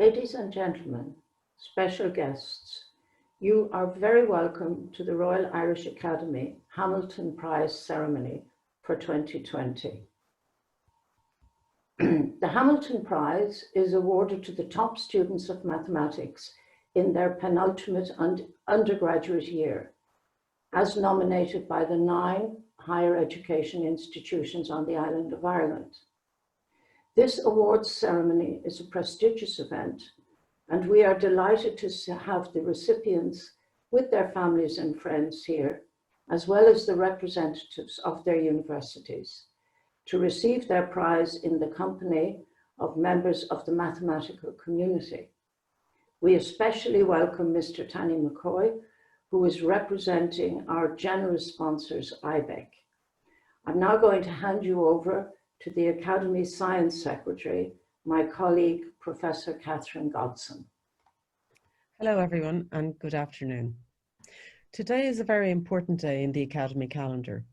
Ladies and gentlemen, special guests, you are very welcome to the Royal Irish Academy Hamilton Prize ceremony for 2020. The Hamilton Prize is awarded to the top students of mathematics in their penultimate undergraduate year, as nominated by the 9 higher education institutions on the island of Ireland. This awards ceremony is a prestigious event, and we are delighted to have the recipients with their families and friends here, as well as the representatives of their universities, to receive their prize in the company of members of the mathematical community. We especially welcome Mr. Danny Mccoy, who is representing our generous sponsors, IBEC. I'm now going to hand you over to the Academy Science Secretary, my colleague, Professor Catherine Godson. Hello everyone and good afternoon. Today is a very important day in the Academy calendar.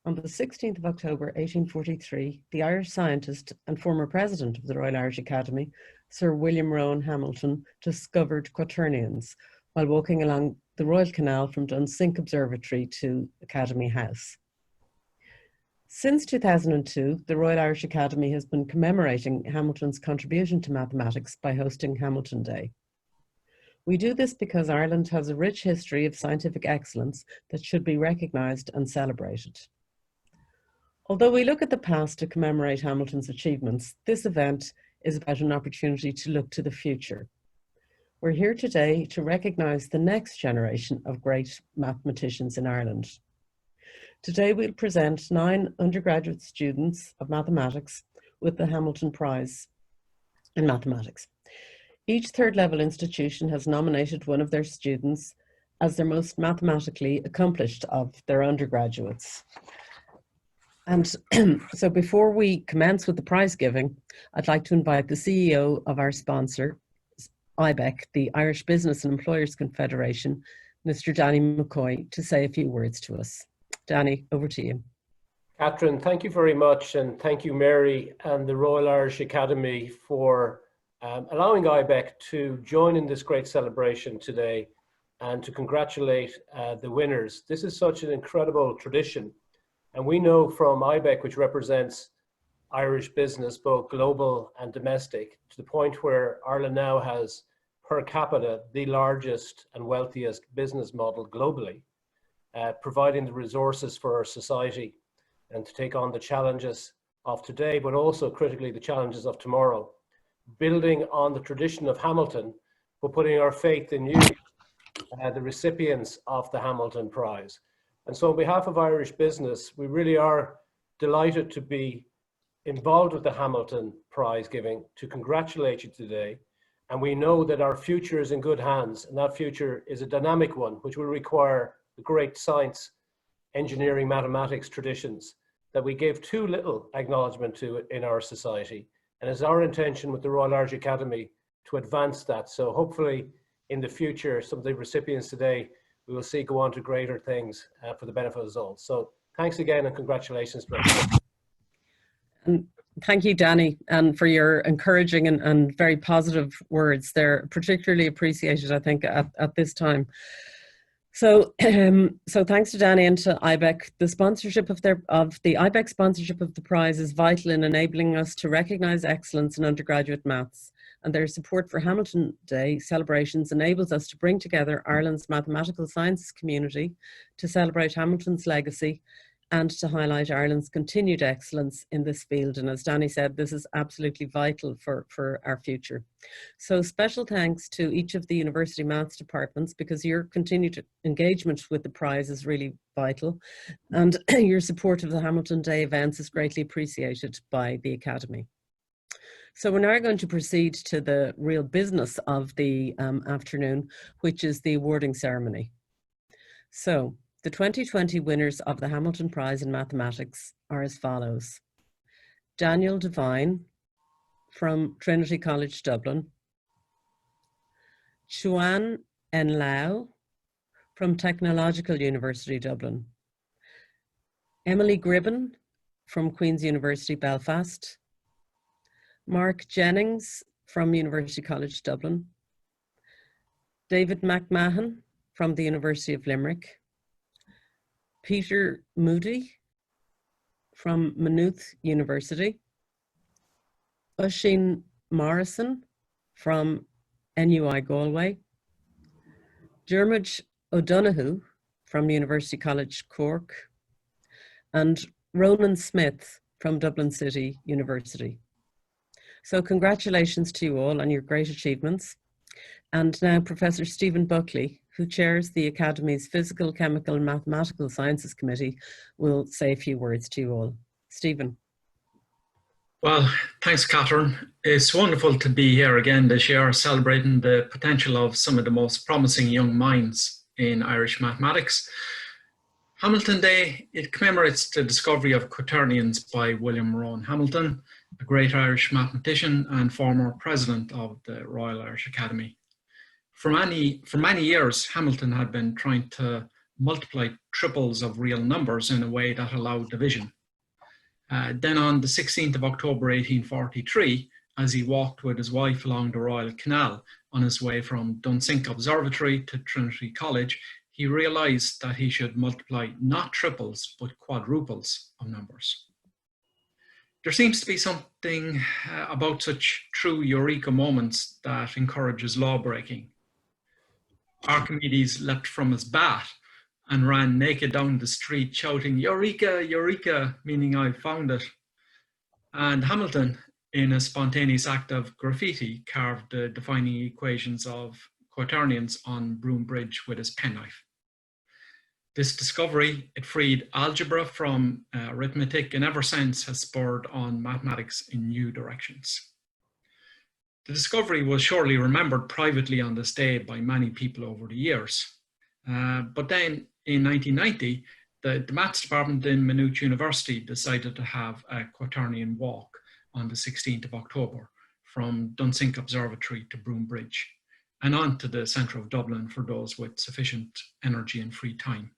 On the 16th of October 1843, the Irish scientist and former president of the Royal Irish Academy, Sir William Rowan Hamilton, discovered quaternions while walking along the Royal Canal from Dunsink Observatory to Academy House. Since 2002, the Royal Irish Academy has been commemorating Hamilton's contribution to mathematics by hosting Hamilton Day. We do this because Ireland has a rich history of scientific excellence that should be recognised and celebrated. Although we look at the past to commemorate Hamilton's achievements, this event is about an opportunity to look to the future. We're here today to recognise the next generation of great mathematicians in Ireland. Today we'll present 9 undergraduate students of mathematics with the Hamilton Prize in Mathematics. Each third-level institution has nominated one of their students as their most mathematically accomplished of their undergraduates. And so before we commence with the prize giving, I'd like to invite the CEO of our sponsor, IBEC, the Irish Business and Employers Confederation, Mr. Danny Mccoy, to say a few words to us. Danny, over to you. Catherine, thank you very much, and thank you, Mary and the Royal Irish Academy for allowing IBEC to join in this great celebration today and to congratulate the winners. This is such an incredible tradition, and we know from IBEC, which represents Irish business, both global and domestic, to the point where Ireland now has per capita the largest and wealthiest business model globally, providing the resources for our society and to take on the challenges of today, but also critically the challenges of tomorrow, building on the tradition of Hamilton, but putting our faith in you, the recipients of the Hamilton Prize. And so on behalf of Irish business, we really are delighted to be involved with the Hamilton Prize giving, to congratulate you today. And we know that our future is in good hands, and that future is a dynamic one, which will require the great science, engineering, mathematics traditions that we gave too little acknowledgement to in our society. And it's our intention with the Royal Irish Academy to advance that. So hopefully in the future, some of the recipients today, we will see go on to greater things for the benefit of us all. So thanks again and congratulations. And thank you, Danny, and for your encouraging and very positive words. They're particularly appreciated, I think, at this time. So, so thanks to Danny and to IBEC. The sponsorship of the IBEC sponsorship of the prize is vital in enabling us to recognise excellence in undergraduate maths, and their support for Hamilton Day celebrations enables us to bring together Ireland's mathematical sciences community to celebrate Hamilton's legacy and to highlight Ireland's continued excellence in this field. And as Danny said, this is absolutely vital for our future. So special thanks to each of the university maths departments, because your continued engagement with the prize is really vital. And your support of the Hamilton Day events is greatly appreciated by the Academy. So we're now going to proceed to the real business of the afternoon, which is the awarding ceremony. So the 2020 winners of the Hamilton Prize in Mathematics are as follows: Daniel Devine from Trinity College Dublin, Chuan En Lau from Technological University Dublin, Emily Gribben from Queen's University Belfast, Mark Jennings from University College Dublin, David McMahon from the University of Limerick, Peter Moody from Maynooth University, Oisin Morrison from NUI Galway, Dermot O'Donoghue from University College Cork, and Ronan Smith from Dublin City University. So congratulations to you all on your great achievements. And now Professor Stephen Buckley, who chairs the Academy's Physical, Chemical and Mathematical Sciences Committee, will say a few words to you all. Stephen. Well, thanks, Catherine. It's wonderful to be here again this year, celebrating the potential of some of the most promising young minds in Irish mathematics. Hamilton Day, it commemorates the discovery of quaternions by William Rowan Hamilton, a great Irish mathematician and former president of the Royal Irish Academy. For many years, Hamilton had been trying to multiply triples of real numbers in a way that allowed division. Then on the 16th of October 1843, as he walked with his wife along the Royal Canal on his way from Dunsink Observatory to Trinity College, he realized that he should multiply not triples, but quadruples of numbers. There seems to be something about such true eureka moments that encourages law-breaking. Archimedes leapt from his bat and ran naked down the street shouting, "Eureka, Eureka," meaning "I found it." And Hamilton, in a spontaneous act of graffiti, carved the defining equations of quaternions on Broom Bridge with his penknife. This discovery, it freed algebra from arithmetic, and ever since has spurred on mathematics in new directions. The discovery was surely remembered privately on this day by many people over the years. But then in 1990, the maths department in Maynooth University decided to have a quaternion walk on the 16th of October from Dunsink Observatory to Broom Bridge and on to the centre of Dublin for those with sufficient energy and free time.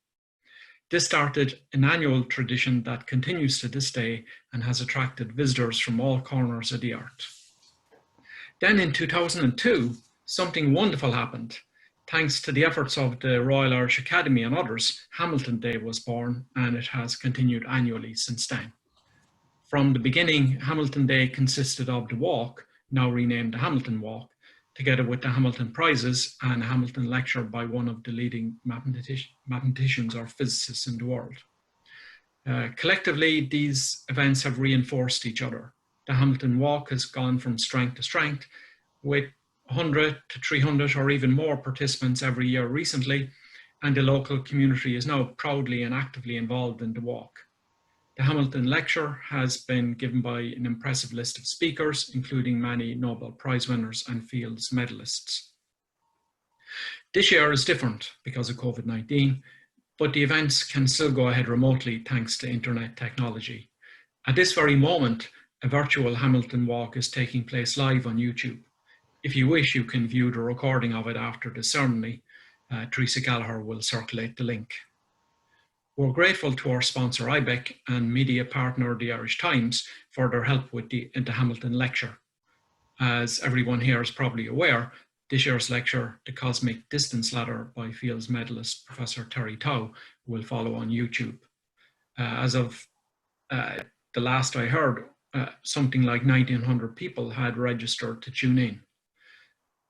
This started an annual tradition that continues to this day and has attracted visitors from all corners of the earth. Then in 2002, something wonderful happened. Thanks to the efforts of the Royal Irish Academy and others, Hamilton Day was born, and it has continued annually since then. From the beginning, Hamilton Day consisted of the walk, now renamed the Hamilton Walk, together with the Hamilton Prizes and a Hamilton lecture by one of the leading mathematicians or physicists in the world. Collectively, these events have reinforced each other. The Hamilton Walk has gone from strength to strength, with 100 to 300 or even more participants every year recently, and the local community is now proudly and actively involved in the walk. The Hamilton Lecture has been given by an impressive list of speakers, including many Nobel Prize winners and Fields medalists. This year is different because of COVID-19, but the events can still go ahead remotely thanks to internet technology. At this very moment, a virtual Hamilton Walk is taking place live on YouTube. If you wish, you can view the recording of it after the ceremony. Teresa Gallagher will circulate the link. We're grateful to our sponsor IBEC and media partner the Irish Times for their help with the Hamilton Lecture. As everyone here is probably aware, this year's lecture, The Cosmic Distance Ladder by Fields medalist Professor Terry Tao, will follow on YouTube. As of the last I heard, something like 1,900 people had registered to tune in.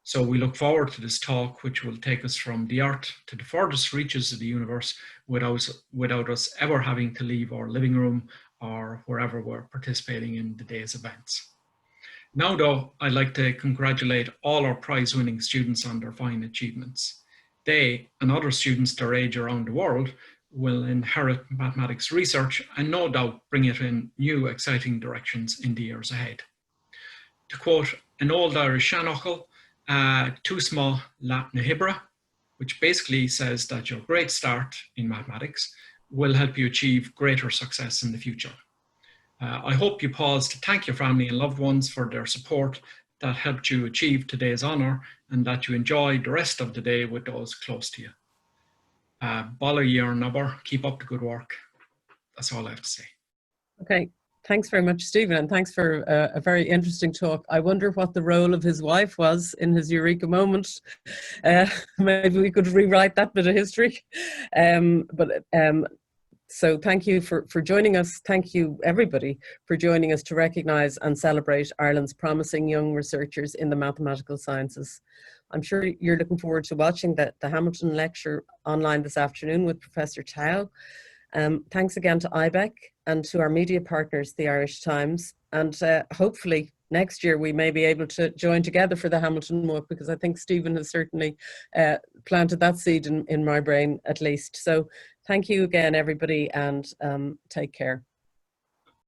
So we look forward to this talk, which will take us from the Earth to the furthest reaches of the universe without us ever having to leave our living room or wherever we're participating in the day's events. Now though, I'd like to congratulate all our prize-winning students on their fine achievements. They and other students their age around the world will inherit mathematics research and no doubt bring it in new exciting directions in the years ahead. To quote an old Irish Shanachal, too small lat na hibra, which basically says that your great start in mathematics will help you achieve greater success in the future. I hope you pause to thank your family and loved ones for their support that helped you achieve today's honour, and that you enjoy the rest of the day with those close to you. Bala year nubber, keep up the good work. That's all I have to say. Okay, Thanks very much, Stephen, and thanks for a very interesting talk. I wonder what the role of his wife was in his eureka moment. Maybe we could rewrite that bit of history. So thank you for joining us. Thank you, everybody, for joining us to recognise and celebrate Ireland's promising young researchers in the mathematical sciences. I'm sure you're looking forward to watching the Hamilton lecture online this afternoon with Professor Tao. Thanks again to IBEC and to our media partners, the Irish Times. And hopefully next year we may be able to join together for the Hamilton Walk, because I think Stephen has certainly planted that seed in my brain at least. So thank you again, everybody, and take care.